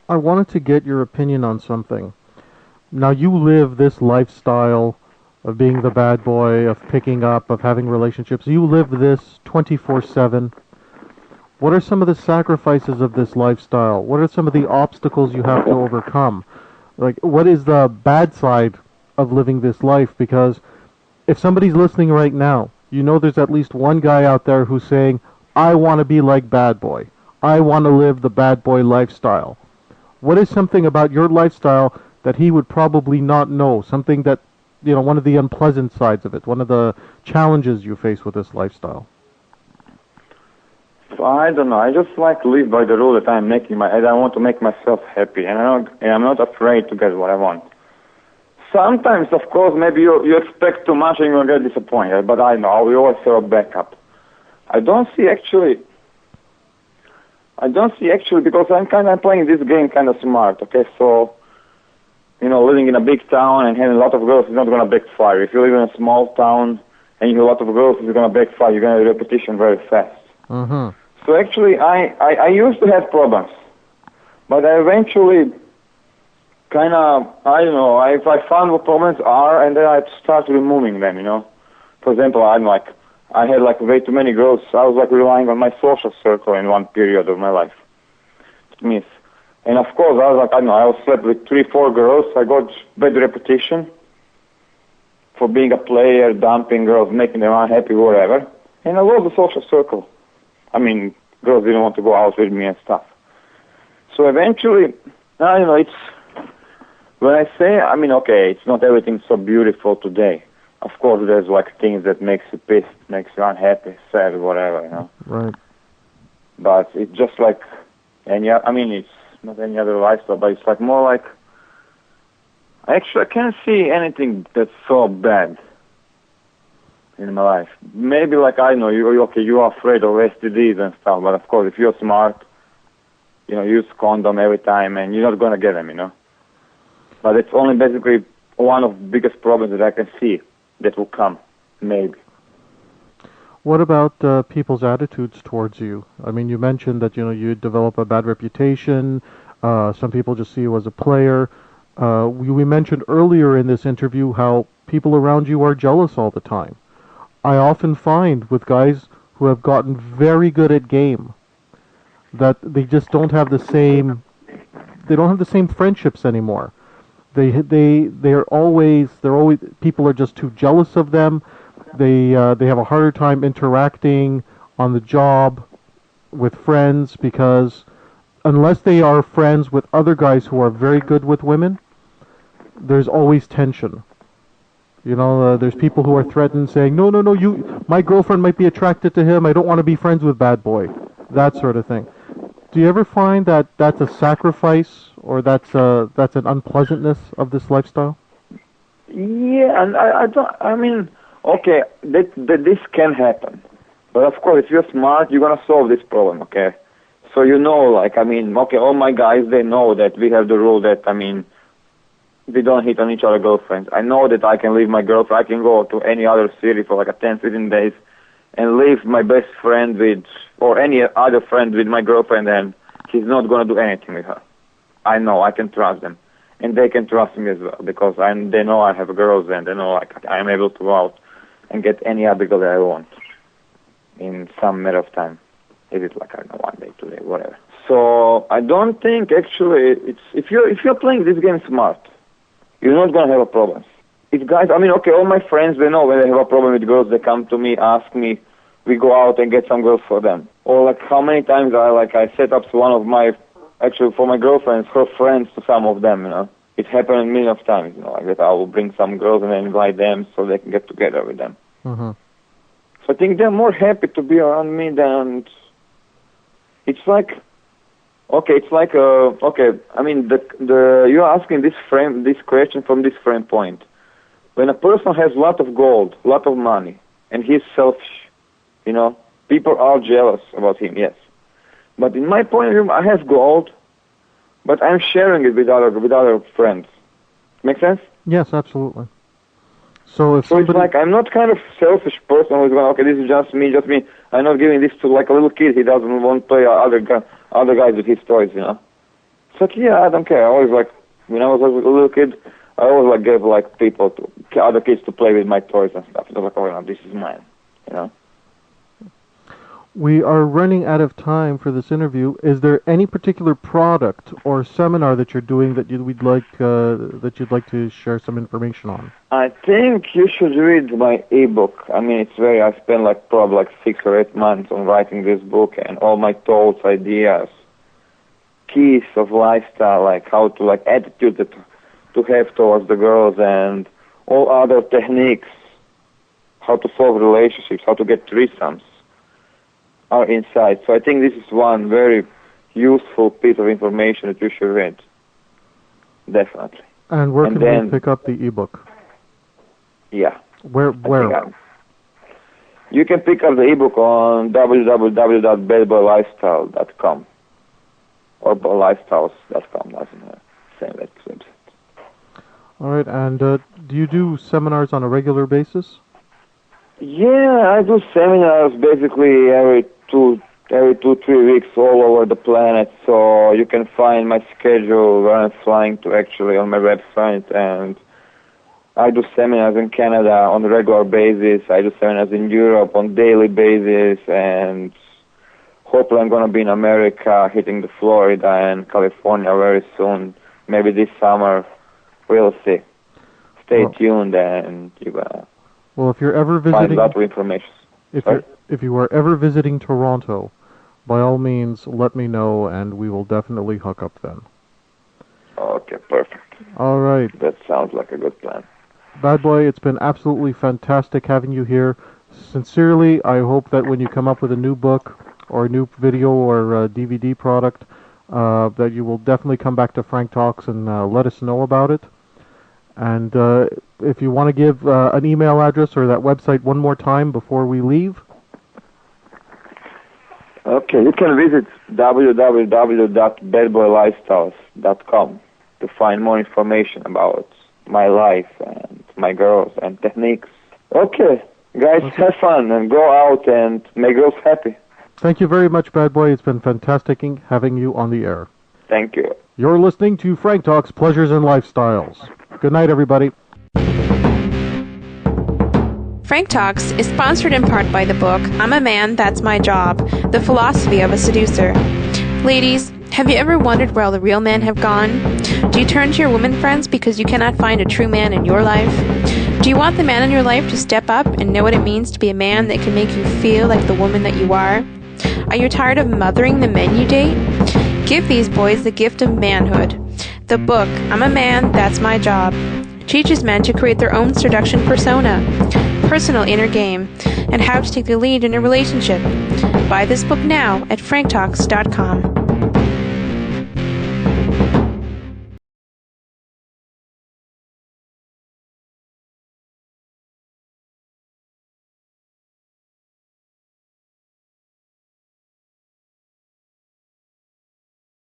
I wanted to get your opinion on something. Now, you live this lifestyle of being the bad boy, of picking up, of having relationships. You live this 24/7. What are some of the sacrifices of this lifestyle? What are some of the obstacles you have to overcome? Like, what is the bad side of living this life? Because if somebody's listening right now, you know there's at least one guy out there who's saying, I want to be like Bad Boy. I want to live the Bad Boy lifestyle. What is something about your lifestyle that he would probably not know? Something that, one of the unpleasant sides of it, one of the challenges you face with this lifestyle? So I don't know. I just like live by the rule that I'm making and I want to make myself happy, and I'm not afraid to get what I want. Sometimes, of course, maybe you expect too much and you'll get disappointed, but I know we always have a backup. I don't see actually because I'm playing this game kind of smart. Okay, so living in a big town and having a lot of girls is not going to backfire. If you live in a small town and you have a lot of girls, it's going to backfire. You're going to have repetition very fast. Mm-hmm. So actually, I used to have problems, but I eventually kind of, I don't know, I found what problems are, and then I start removing them, For example, I had way too many girls. I was relying on my social circle in one period of my life. And of course, I slept with 3-4 girls. I got bad reputation for being a player, dumping girls, making them unhappy, whatever. And I lost the social circle. Girls didn't want to go out with me and stuff. So eventually, it's, when I say, okay, it's not everything so beautiful today. Of course, there's things that makes you pissed, makes you unhappy, sad, whatever, Right. But it's just it's not any other lifestyle, but it's more actually, I can't see anything that's so bad in my life. Maybe I know you're afraid of STDs and stuff, but of course if you're smart, use condom every time and you're not gonna get them, But it's only basically one of the biggest problems that I can see that will come, maybe. What about people's attitudes towards you? You mentioned that you develop a bad reputation. Some people just see you as a player. We mentioned earlier in this interview how people around you are jealous all the time. I often find with guys who have gotten very good at game that they just don't have the same. They don't have the same friendships anymore. They're always people are just too jealous of them. They have a harder time interacting on the job with friends because unless they are friends with other guys who are very good with women, there's always tension. There's people who are threatened saying, no, my girlfriend might be attracted to him. I don't want to be friends with Bad Boy. That sort of thing. Do you ever find that that's a sacrifice or that's an unpleasantness of this lifestyle? Yeah, and I don't, okay, that this can happen. But of course, if you're smart, you're going to solve this problem, okay? So okay, all my guys, they know that we have the rule that, we don't hit on each other girlfriends. I know that I can leave my girlfriend. I can go to any other city for 10, 15 days and leave my best friend or any other friend with my girlfriend, and he's not going to do anything with her. I know, I can trust them. And they can trust me as well because they know I have girls and they know I'm able to go out and get any other girl that I want in some matter of time. Is it I don't know, 1 day, 2 days, whatever. So I don't think actually if you're playing this game smart, you're not going to have a problem. If guys, okay, all my friends, they know when they have a problem with girls, they come to me, ask me, we go out and get some girls for them. Or how many times I set up one of my, actually for my girlfriends, her friends to some of them, It happened a million of times, that I will bring some girls and then invite them so they can get together with them. Mm-hmm. So I think they're more happy to be around me than, it's okay, you're asking this question from this frame point. When a person has a lot of gold, a lot of money, and he's selfish, people are jealous about him, yes. But in my point of view, I have gold, but I'm sharing it with other friends. Make sense? Yes, absolutely. So it's I'm not kind of selfish person who's going, okay, this is just me. I'm not giving this to a little kid. He doesn't want to play other guys with his toys, It's like, yeah, I don't care. I always like, when I was a little kid, I always like gave like people to other kids to play with my toys and stuff. It was like, oh, no, this is mine, you know. We are running out of time for this interview. Is there any particular product or seminar that you're doing that you'd like to share some information on? I think you should read my ebook. I mean, it's very. I spent like probably like 6 or 8 months on writing this book, and all my thoughts, ideas, keys of lifestyle, like how to like attitude to have towards the girls, and all other techniques, how to solve relationships, how to get threesomes, are inside. So I think this is one very useful piece of information that you should read. Definitely. And where can we pick up the ebook? Yeah. Where? You can pick up the ebook on www.badboylifestyle.com or lifestyles.com. That's the same website. All right. And do you do seminars on a regular basis? Yeah, I do seminars basically every 2-3 weeks all over the planet. So you can find my schedule where I'm flying to actually on my website, and I do seminars in Canada on a regular basis. I do seminars in Europe on daily basis, and hopefully I'm going to be in America, hitting the Florida and California very soon. Maybe this summer. We'll see. Stay tuned, and you're going to if you're ever visiting, find a lot of information. If you are ever visiting Toronto, by all means, let me know, and we will definitely hook up then. Okay, perfect. All right. That sounds like a good plan. Badboy, it's been absolutely fantastic having you here. Sincerely, I hope that when you come up with a new book or a new video or DVD product, that you will definitely come back to Frank Talks and let us know about it. And if you want to give an email address or that website one more time before we leave. Okay, you can visit www.badboylifestyles.com to find more information about my life and my girls and techniques. Okay, guys, have fun and go out and make girls happy. Thank you very much, Badboy. It's been fantastic having you on the air. Thank you. You're listening to Frank Talks Pleasures and Lifestyles. Good night, everybody. Frank Talks is sponsored in part by the book I'm a Man, That's My Job, The Philosophy of a Seducer. Ladies, have you ever wondered where all the real men have gone? Do you turn to your women friends because you cannot find a true man in your life? Do you want the man in your life to step up and know what it means to be a man that can make you feel like the woman that you are? Are you tired of mothering the men you date? Give these boys the gift of manhood. The book, I'm a Man, That's My Job, teaches men to create their own seduction persona, personal inner game, and how to take the lead in a relationship. Buy this book now at franktalks.com.